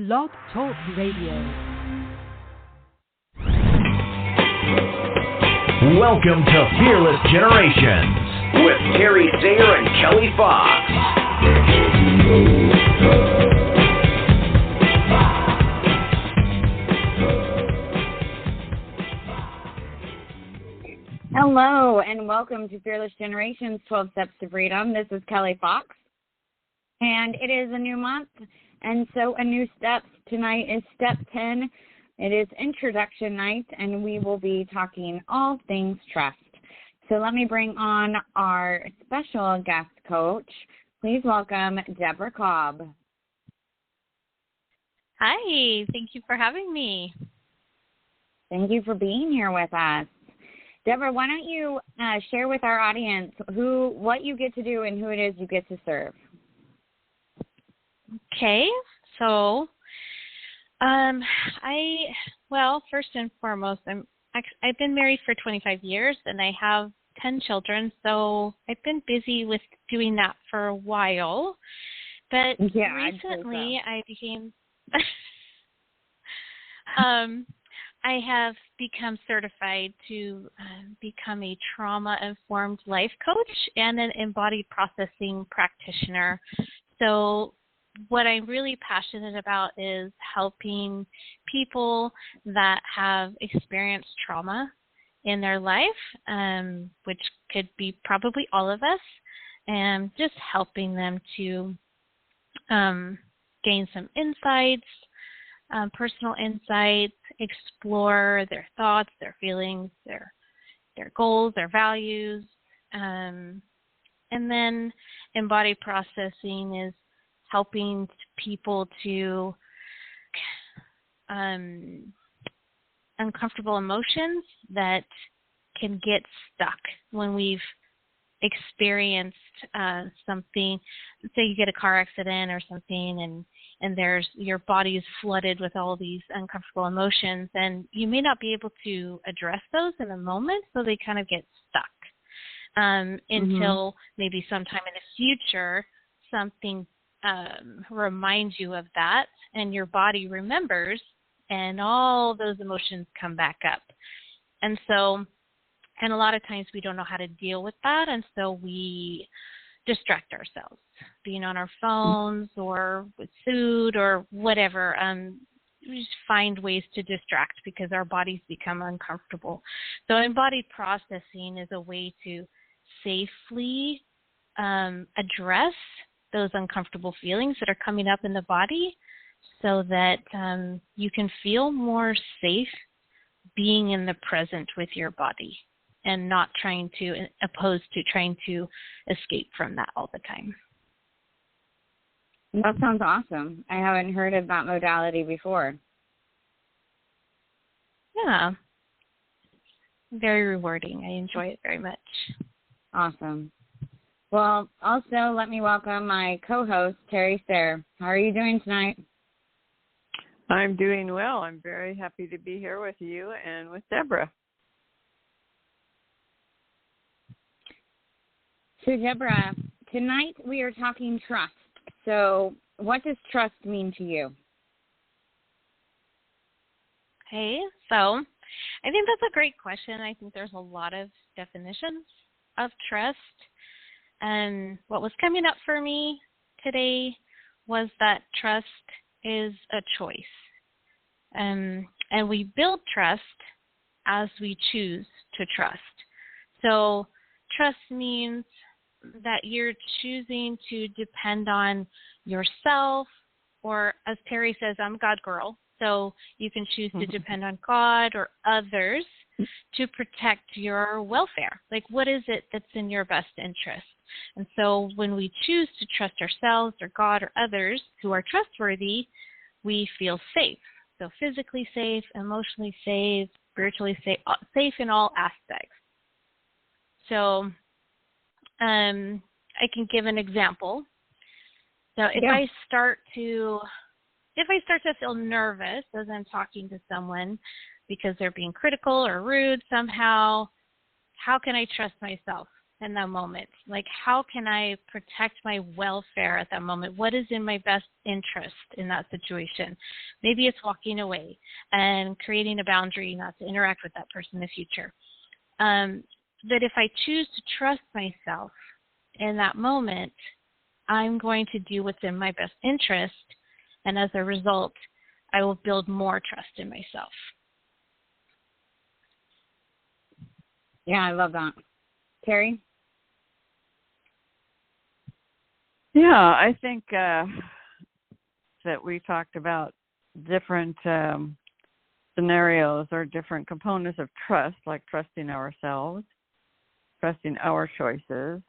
Blog Talk Radio. Welcome to Fearless Generations with Terry Sayer and Kelly Fox. Hello, and welcome to Fearless Generations, 12 Steps to Freedom. This is Kelly Fox, and it is a new month, and so a new step. Tonight is Step 10. It is Introduction Night, and we will be talking all things trust. So let me bring on our special guest coach. Please welcome Deborah Cobb. Hi, thank you for having me. Thank you for being here with us. Deborah, why don't you share with our audience what you get to do and who it is you get to serve? Okay, so first and foremost, I've been married for 25 years and I have 10 children, so I've been busy with doing that for a while. But recently I became I have become certified to become a trauma-informed life coach and an embodied processing practitioner. So what I'm really passionate about is helping people that have experienced trauma in their life, which could be probably all of us, and just helping them to gain some insights, personal insights, explore their thoughts, their feelings, their goals, their values. And then embodied processing is helping people to uncomfortable emotions that can get stuck when we've experienced something. Say you get a car accident or something, and your body is flooded with all these uncomfortable emotions, and you may not be able to address those in a moment, so they kind of get stuck until maybe sometime in the future something reminds you of that, and your body remembers, and all those emotions come back up. And a lot of times we don't know how to deal with that, and so we distract ourselves, being on our phones or with food or whatever. We just find ways to distract because our bodies become uncomfortable. So embodied processing is a way to safely address those uncomfortable feelings that are coming up in the body so that you can feel more safe being in the present with your body and not opposed to trying to escape from that all the time. That sounds awesome. I haven't heard of that modality before. Yeah. Very rewarding. I enjoy it very much. Awesome. Well, also let me welcome my co-host, Terry Sayer. How are you doing tonight? I'm doing well. I'm very happy to be here with you and with Deborah. So, Deborah, tonight we are talking trust. So, what does trust mean to you? Okay, so I think that's a great question. I think there's a lot of definitions of trust. And what was coming up for me today was that trust is a choice. And we build trust as we choose to trust. So trust means that you're choosing to depend on yourself, or as Terry says, I'm God girl. So you can choose to depend on God or others to protect your welfare. Like, what is it that's in your best interest? And so when we choose to trust ourselves or God or others who are trustworthy, we feel safe. So physically safe, emotionally safe, spiritually safe, safe in all aspects. So I can give an example. So if I start to feel nervous as I'm talking to someone because they're being critical or rude somehow, how can I trust myself? in that moment? Like, how can I protect my welfare at that moment? What is in my best interest in that situation? Maybe it's walking away and creating a boundary not to interact with that person in the future. But if I choose to trust myself in that moment, I'm going to do what's in my best interest, and as a result, I will build more trust in myself. Yeah, I love that. Terry? Yeah, I think that we talked about different scenarios or different components of trust, like trusting ourselves, trusting our choices,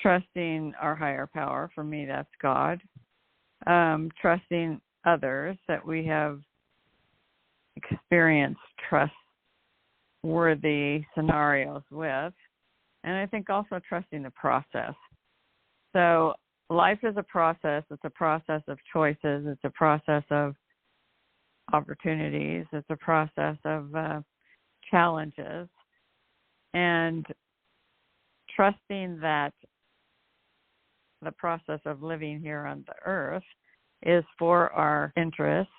trusting our higher power. For me, that's God. Trusting others that we have experienced trustworthy scenarios with. And I think also trusting the process. So life is a process. It's a process of choices. It's a process of opportunities. It's a process of challenges. And trusting that the process of living here on the earth is for our interest,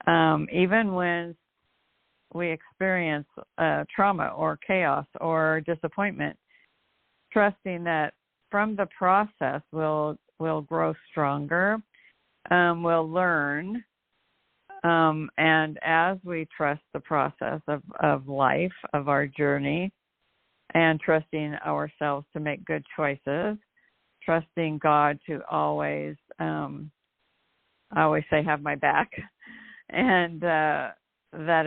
even when we experience trauma or chaos or disappointment, trusting that from the process we'll grow stronger, we'll learn, and as we trust the process of life, of our journey, and trusting ourselves to make good choices, trusting God to always, I always say, have my back, and that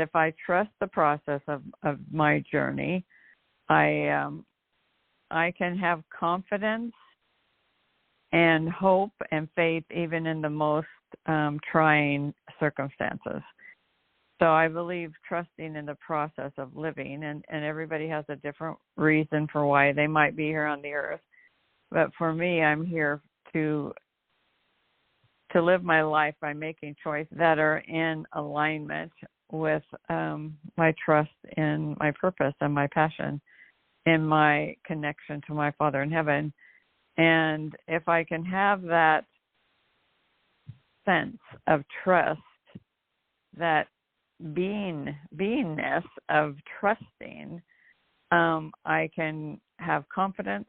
if I trust the process of my journey, I can have confidence and hope and faith even in the most trying circumstances. So I believe trusting in the process of living, and everybody has a different reason for why they might be here on the earth. But for me, I'm here to live my life by making choices that are in alignment with my trust in my purpose and my passion, in my connection to my Father in heaven. And if I can have that sense of trust, that beingness of trusting, I can have confidence,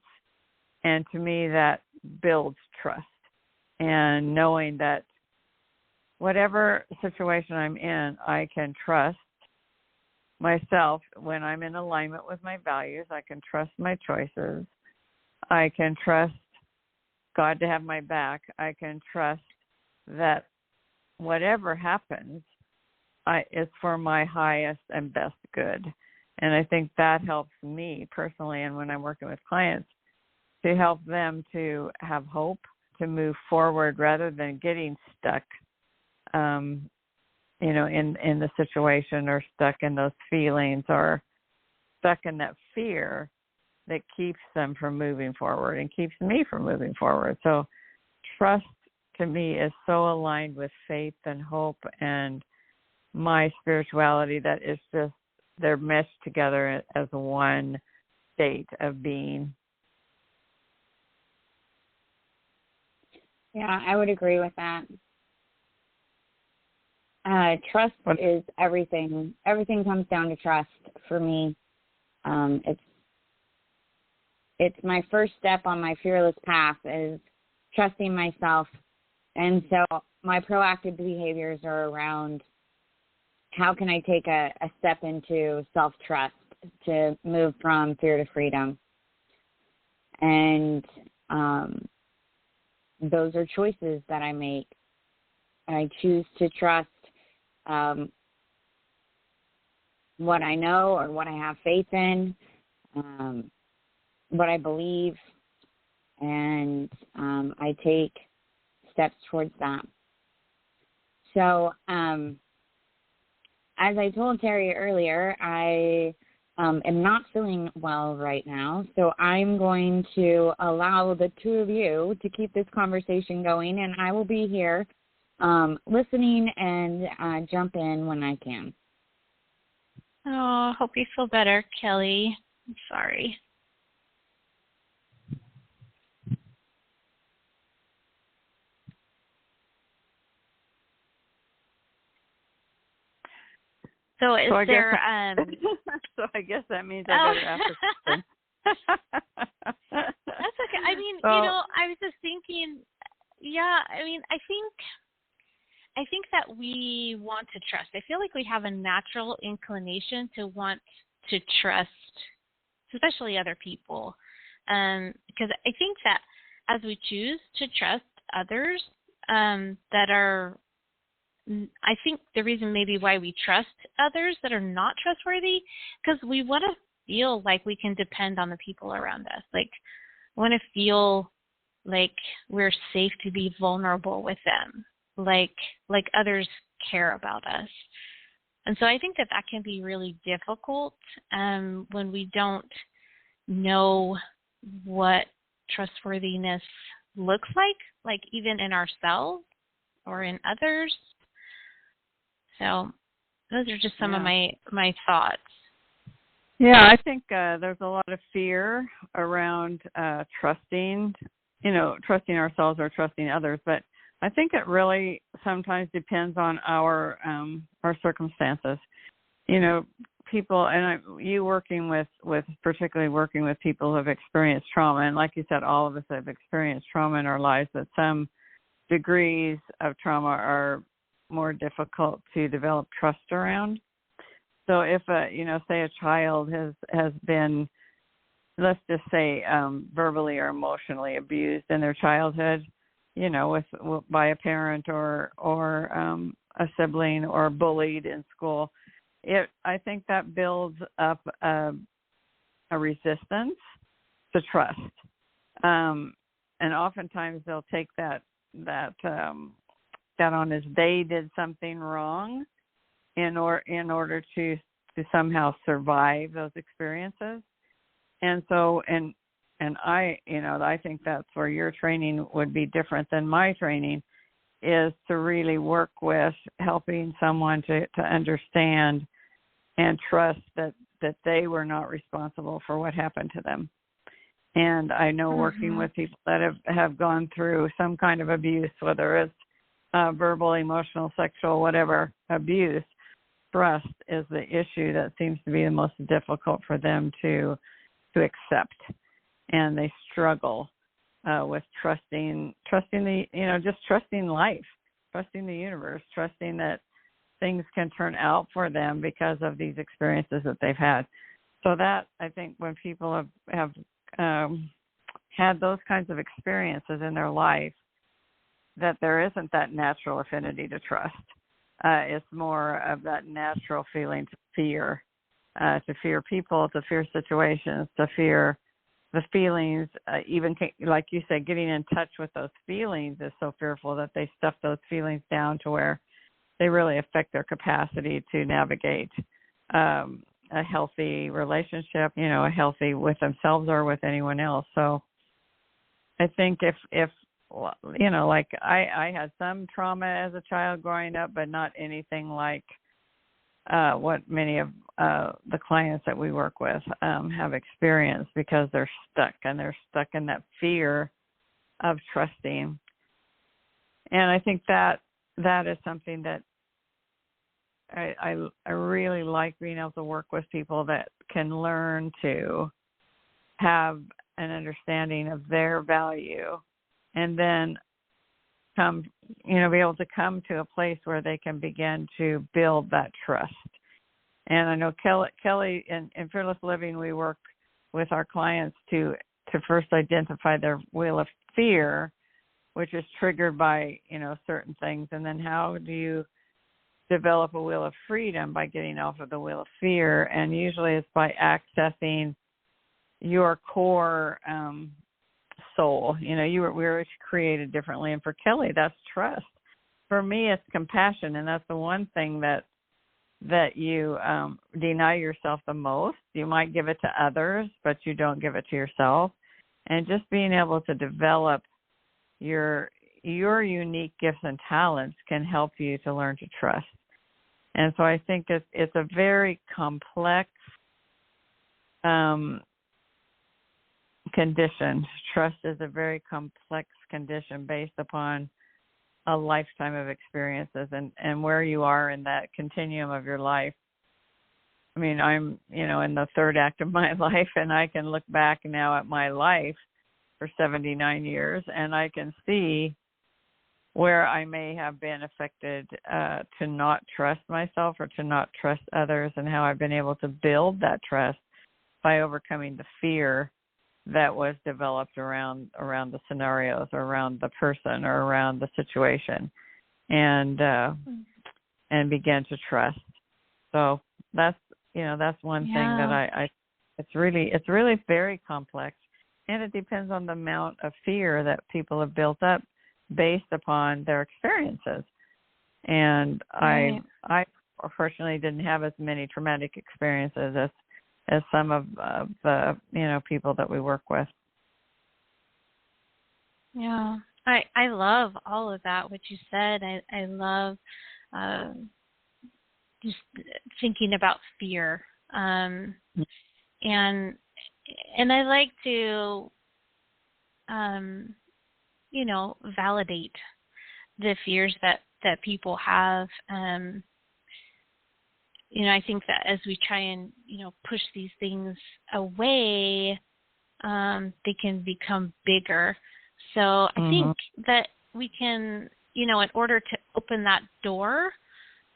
and to me that builds trust. And knowing that whatever situation I'm in, I can trust myself when I'm in alignment with my values. I can trust my choices. I can trust God to have my back. I can trust that whatever happens is for my highest and best good. And I think that helps me personally, and when I'm working with clients, to help them to have hope, to move forward rather than getting stuck, in the situation, or stuck in those feelings, or stuck in that fear that keeps them from moving forward and keeps me from moving forward. So trust to me is so aligned with faith and hope and my spirituality that it's just, they're meshed together as one state of being. Yeah, I would agree with that. Trust is everything. Everything comes down to trust for me. It's my first step on my fearless path is trusting myself. And so my proactive behaviors are around how can I take a step into self-trust to move from fear to freedom. And those are choices that I make. I choose to trust what I know or what I have faith in, what I believe, and I take steps towards that. So as I told Terry earlier, I am not feeling well right now, so I'm going to allow the two of you to keep this conversation going, and I will be here listening and jump in when I can. Oh, hope you feel better, Kelly. I'm sorry. So is there so I guess that means I better ask a question. That's okay. I mean, so, I was just thinking, I mean, I think that we want to trust. I feel like we have a natural inclination to want to trust, especially other people. Because I think that as we choose to trust others that are, I think the reason maybe why we trust others that are not trustworthy, because we want to feel like we can depend on the people around us. Like, we want to feel like we're safe to be vulnerable with them, like others care about us. And so I think that can be really difficult when we don't know what trustworthiness looks like even in ourselves or in others. So those are just some of my thoughts. Yeah, I think there's a lot of fear around trusting ourselves or trusting others, but I think it really sometimes depends on our circumstances. People, and particularly working with people who have experienced trauma, and like you said, all of us have experienced trauma in our lives, but some degrees of trauma are more difficult to develop trust around. So if say a child has been, let's just say, verbally or emotionally abused in their childhood, by a parent or a sibling, or bullied in school, I think that builds up a resistance to trust, and oftentimes they'll take that on as they did something wrong in order to somehow survive those experiences. And so, and I think that's where your training would be different than my training, is to really work with helping someone to understand and trust that they were not responsible for what happened to them. And I know working with people that have gone through some kind of abuse, whether it's verbal, emotional, sexual, whatever abuse, trust is the issue that seems to be the most difficult for them to accept. And they struggle with trusting just trusting life, trusting the universe, trusting that things can turn out for them because of these experiences that they've had. So that, I think, when people have had those kinds of experiences in their life, that there isn't that natural affinity to trust. It's more of that natural feeling to fear people, to fear situations, to fear the feelings. Even like you said, getting in touch with those feelings is so fearful that they stuff those feelings down to where they really affect their capacity to navigate a healthy relationship, a healthy with themselves or with anyone else. So I think if like I had some trauma as a child growing up, but not anything like what many of the clients that we work with have experienced, because they're stuck in that fear of trusting. And I think that is something that I really like, being able to work with people that can learn to have an understanding of their value, and then be able to come to a place where they can begin to build that trust. And I know Kelly in Fearless Living, we work with our clients to first identify their wheel of fear, which is triggered by, certain things. And then how do you develop a wheel of freedom? By getting off of the wheel of fear. And usually it's by accessing your core soul. We were created differently. And for Kelly, that's trust. For me, it's compassion. And that's the one thing that you deny yourself the most. You might give it to others, but you don't give it to yourself. And just being able to develop your unique gifts and talents can help you to learn to trust. And so I think it's a very complex condition. Trust is a very complex condition based upon a lifetime of experiences and where you are in that continuum of your life. I mean, I'm, in the third act of my life, and I can look back now at my life for 79 years, and I can see where I may have been affected to not trust myself or to not trust others, and how I've been able to build that trust by overcoming the fear that was developed around the scenarios, or around the person, or around the situation, and began to trust. So that's one thing that I it's really very complex, and it depends on the amount of fear that people have built up based upon their experiences. And I fortunately didn't have as many traumatic experiences as some of the people that we work with. Yeah, I love all of that, what you said. I love just thinking about fear, and I like to validate the fears that people have. I think that as we try and push these things away, they can become bigger. So I think that we can, in order to open that door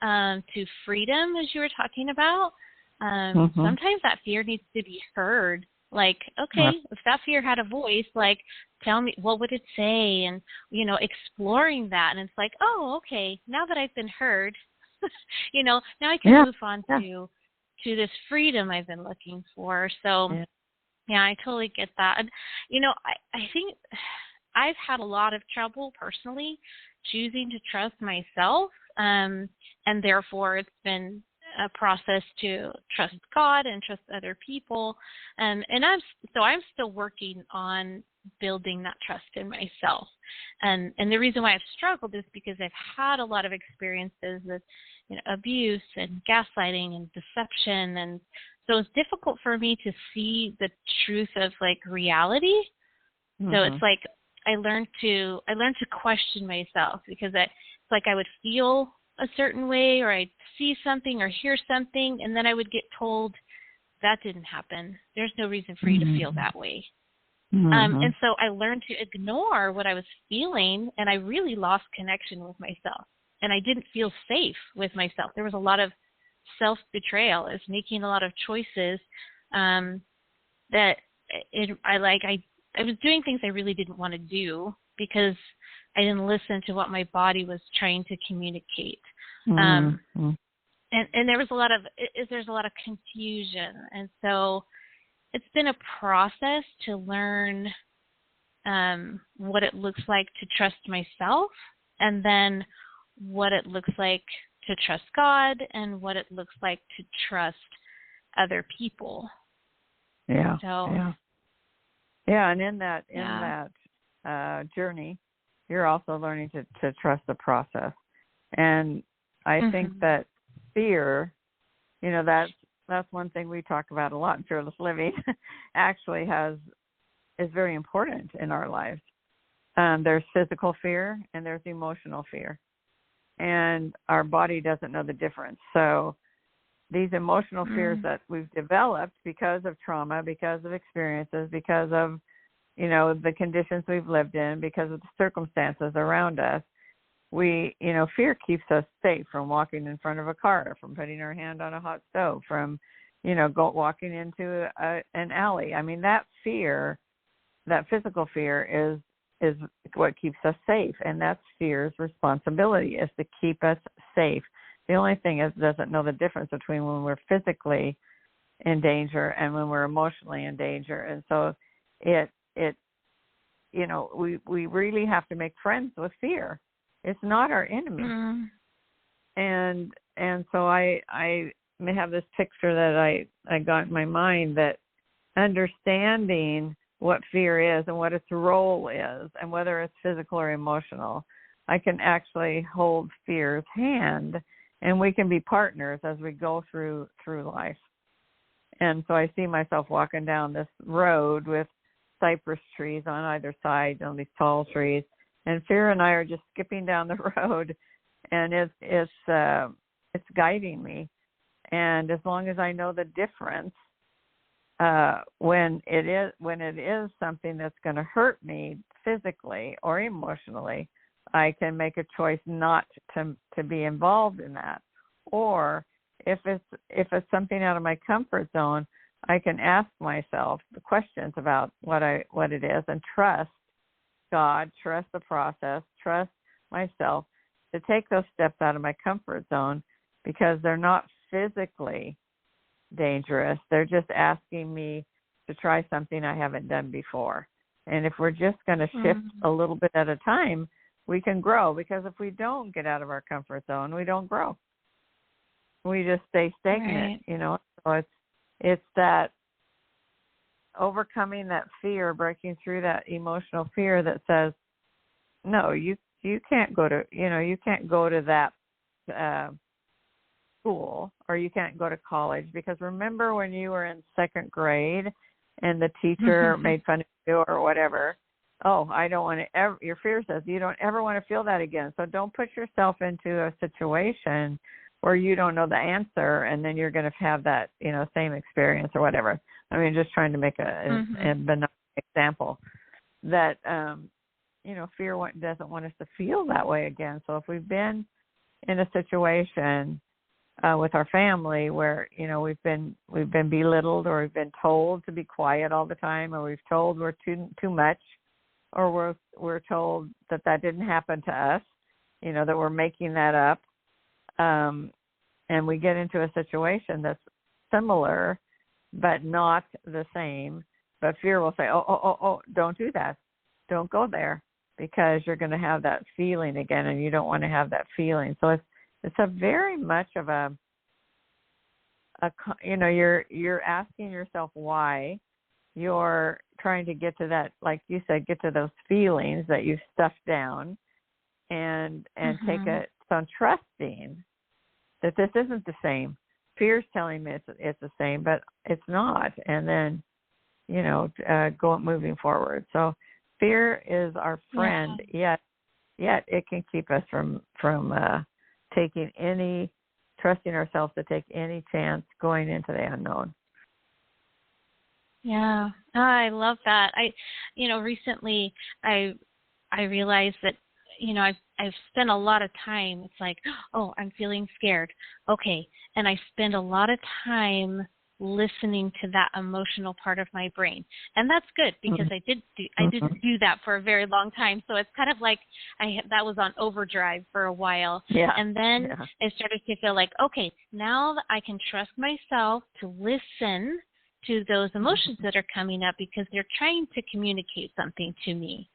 to freedom, as you were talking about, sometimes that fear needs to be heard. Like, okay, if that fear had a voice, like, tell me, what would it say? And, exploring that. And it's like, oh, okay, now that I've been heard, now I can move on to this freedom I've been looking for. So, I totally get that. And, I think I've had a lot of trouble personally choosing to trust myself. And therefore it's been a process to trust God and trust other people. And I'm still working on building that trust in myself. And the reason why I've struggled is because I've had a lot of experiences with abuse and gaslighting and deception. And so it's difficult for me to see the truth of like reality. So it's like I learned to question myself, because it's like I would feel a certain way, or I'd see something or hear something, and then I would get told that didn't happen. There's no reason for you to feel that way. And so I learned to ignore what I was feeling, and I really lost connection with myself. And I didn't feel safe with myself. There was a lot of self-betrayal. I was making a lot of choices that I was doing things I really didn't want to do because I didn't listen to what my body was trying to communicate. And there's a lot of confusion. And so it's been a process to learn what it looks like to trust myself, and then what it looks like to trust God, and what it looks like to trust other people. Yeah. So, and in that journey, you're also learning to trust the process. And I think that fear, that's one thing we talk about a lot in Fearless Living, actually is very important in our lives. There's physical fear and there's emotional fear. And our body doesn't know the difference. So these emotional fears that we've developed because of trauma, because of experiences, because of, the conditions we've lived in, because of the circumstances around us, fear keeps us safe from walking in front of a car, from putting our hand on a hot stove, from, walking into an alley. I mean, that fear, that physical fear is what keeps us safe. And that's fear's responsibility, is to keep us safe. The only thing is, it doesn't know the difference between when we're physically in danger and when we're emotionally in danger. And so we really have to make friends with fear. It's not our enemy. And so I may have this picture that I got in my mind, that understanding what fear is and what its role is, and whether it's physical or emotional, I can actually hold fear's hand, and we can be partners as we go through life. And so I see myself walking down this road with cypress trees on either side, these tall trees, and fear and I are just skipping down the road, and it's guiding me. And as long as I know the difference, when it is something that's going to hurt me physically or emotionally, I can make a choice not to be involved in that. Or if it's something out of my comfort zone, I can ask myself the questions about what it is, and trust God, trust the process, trust myself to take those steps out of my comfort zone, because they're not physically dangerous. They're just asking me to try something I haven't done before. And if we're just going to shift a little bit at a time, we can grow, because if we don't get out of our comfort zone, we don't grow. We just stay stagnant, right. So it's that overcoming that fear, breaking through that emotional fear that says, no, you can't go to, you can't go to that school, or you can't go to college, because remember when you were in second grade and the teacher made fun of you or whatever? Oh, I don't want to ever, your fear says you don't ever want to feel that again. So don't put yourself into a situation where you don't know the answer, and then you're going to have that, same experience or whatever. I mean, just trying to make a benign example that, fear doesn't want us to feel that way again. So if we've been in a situation with our family where, we've been belittled, or we've been told to be quiet all the time, or we've told we're too much, or we're told that didn't happen to us, that we're making that up. And we get into a situation that's similar, but not the same. But fear will say, oh, don't do that. Don't go there, because you're going to have that feeling again, and you don't want to have that feeling. So it's a very much of you're asking yourself why. You're trying to get to that, like you said, get to those feelings that you stuffed down, and take it. So I'm trusting that this isn't the same. Fear's telling me it's the same, but it's not. And then, moving forward. So fear is our friend, yet it can keep us from trusting ourselves to take any chance going into the unknown. Yeah, I love that. Recently I realized that, I've spent a lot of time. It's like, oh, I'm feeling scared. Okay. And I spend a lot of time listening to that emotional part of my brain. And that's good, because I did do that for a very long time. So it's kind of like that was on overdrive for a while. Yeah. And then I started to feel like, okay, now that I can trust myself to listen to those emotions that are coming up, because they're trying to communicate something to me.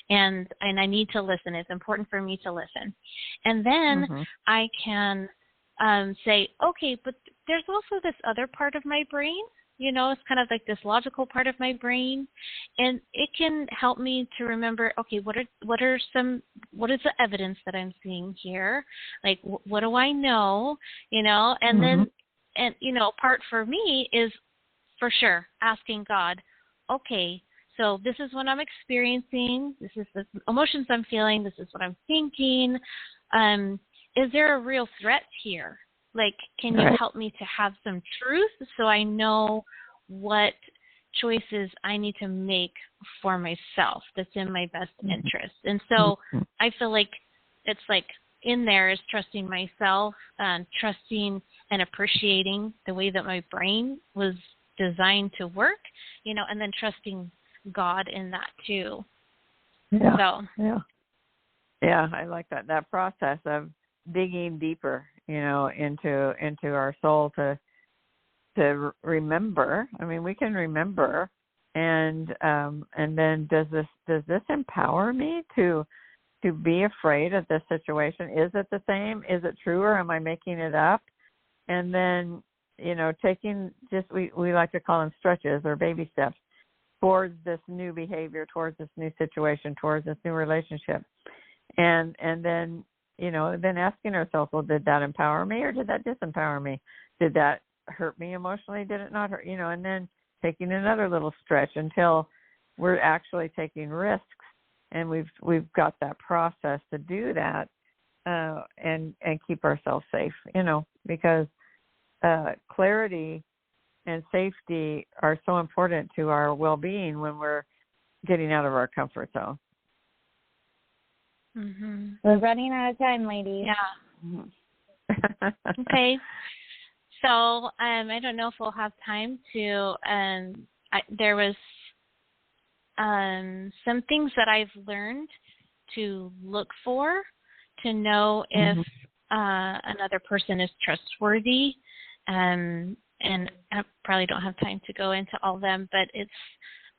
And I need to listen. It's important for me to listen. And then I can say, okay, but there's also this other part of my brain, it's kind of like this logical part of my brain, and it can help me to remember, okay, what is the evidence that I'm seeing here? Like, what do I know? And then, part for me is for sure asking God, okay, so this is what I'm experiencing. This is the emotions I'm feeling. This is what I'm thinking. Is there a real threat here? Like, can you help me to have some truth so I know what choices I need to make for myself that's in my best interest? And so I feel like it's like in there is trusting myself, trusting and appreciating the way that my brain was designed to work, and then trusting God in that too. Yeah. So. Yeah, I like that process of digging deeper, into our soul to remember. I mean, we can remember, and then does this empower me to be afraid of this situation? Is it the same? Is it true, or am I making it up? And then, taking we like to call them stretches or baby steps towards this new behavior, towards this new situation, towards this new relationship. And then, then asking ourselves, well, did that empower me, or did that disempower me? Did that hurt me emotionally? Did it not hurt? And then taking another little stretch until we're actually taking risks, and we've got that process to do that, and keep ourselves safe, because clarity and safety are so important to our well-being when we're getting out of our comfort zone. Mm-hmm. We're running out of time, ladies. Yeah. Okay. So I don't know if we'll have time to. There was some things that I've learned to look for to know if another person is trustworthy. And I probably don't have time to go into all of them, but it's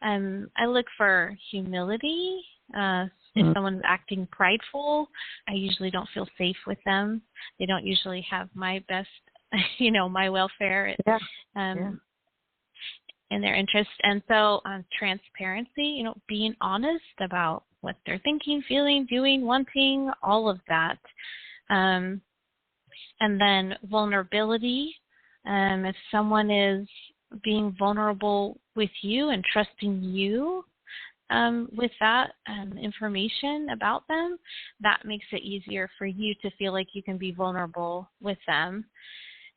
I look for humility. If someone's acting prideful, I usually don't feel safe with them. They don't usually have my best, my welfare in their interest. And so transparency, being honest about what they're thinking, feeling, doing, wanting, all of that. And then vulnerability. If someone is being vulnerable with you and trusting you with that information about them, that makes it easier for you to feel like you can be vulnerable with them.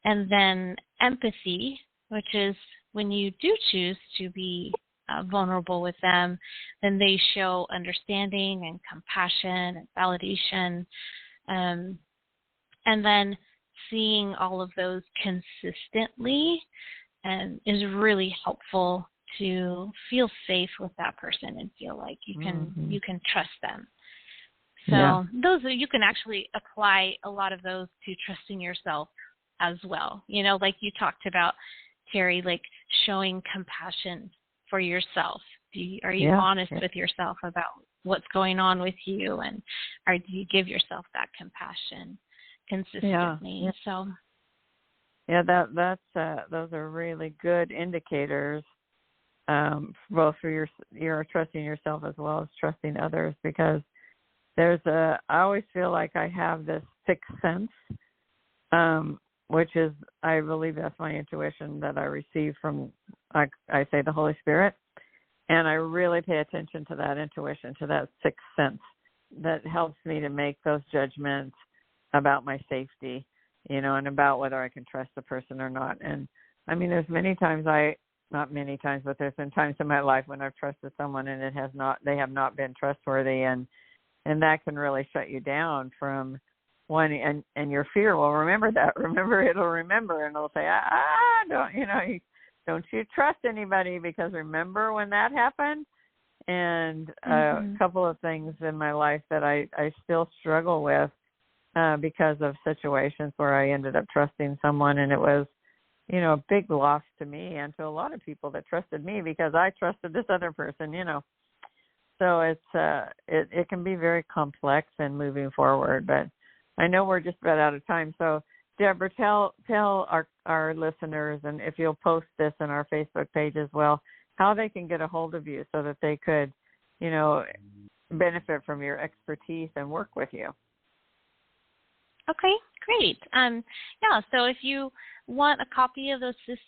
And then empathy, which is when you do choose to be vulnerable with them, then they show understanding and compassion and validation. And then seeing all of those consistently is really helpful to feel safe with that person and feel like you can trust them. So those you can actually apply a lot of those to trusting yourself as well. Like you talked about, Terry, like showing compassion for yourself. Are you honest with yourself about what's going on with you, and do you give yourself that compassion consistently? So those are really good indicators, both for your trusting yourself as well as trusting others, because I always feel like I have this sixth sense, which is, I believe that's my intuition that I receive from, I say, the Holy Spirit. And I really pay attention to that intuition, to that sixth sense that helps me to make those judgments about my safety, and about whether I can trust the person or not. And I mean, there's many times not many times, but there's been times in my life when I've trusted someone and they have not been trustworthy. And that can really shut you down from one, and your fear will remember that. It'll remember, and it'll say, don't you trust anybody, because remember when that happened? And a couple of things in my life that I still struggle with because of situations where I ended up trusting someone, and it was, a big loss to me and to a lot of people that trusted me because I trusted this other person, So it can be very complex in moving forward, but I know we're just about out of time. So Deborah, tell our listeners, and if you'll post this in our Facebook page as well, how they can get a hold of you so that they could, benefit from your expertise and work with you. Okay, great. So if you want a copy of those 6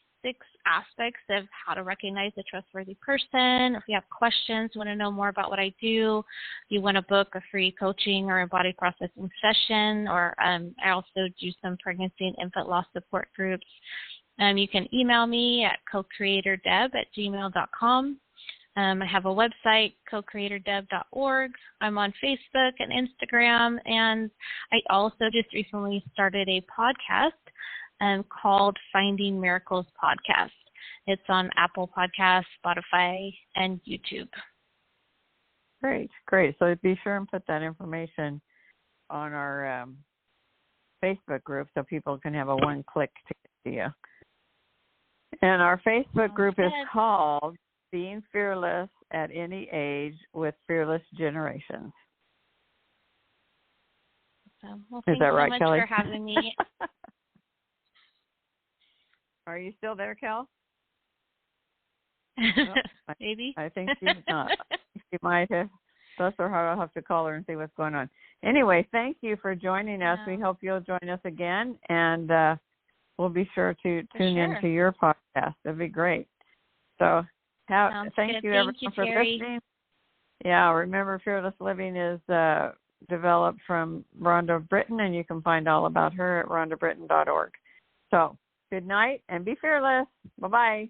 aspects of how to recognize a trustworthy person, if you have questions, want to know more about what I do, you want to book a free coaching or embodied processing session, or I also do some pregnancy and infant loss support groups, you can email me at cocreatordeb@gmail.com. I have a website, cocreatordeb.org. I'm on Facebook and Instagram, and I also just recently started a podcast called Finding Miracles Podcast. It's on Apple Podcasts, Spotify, and YouTube. Great. So be sure and put that information on our Facebook group so people can have a one-click to get to you. And our Facebook group is called Being Fearless at Any Age with Fearless Generations. Well, is that right, so much Kelly? for having me. Are you still there, Kel? Maybe. I think she's not. She might have. That's her. I'll have to call her and see what's going on. Anyway, thank you for joining us. We hope you'll join us again, and we'll be sure to tune into your podcast. It'd be great. So thank you, everyone, for listening. Yeah, remember, Fearless Living is developed from Rhonda Britton, and you can find all about her at rhondabritton.org. So Good night and be fearless. Bye-bye.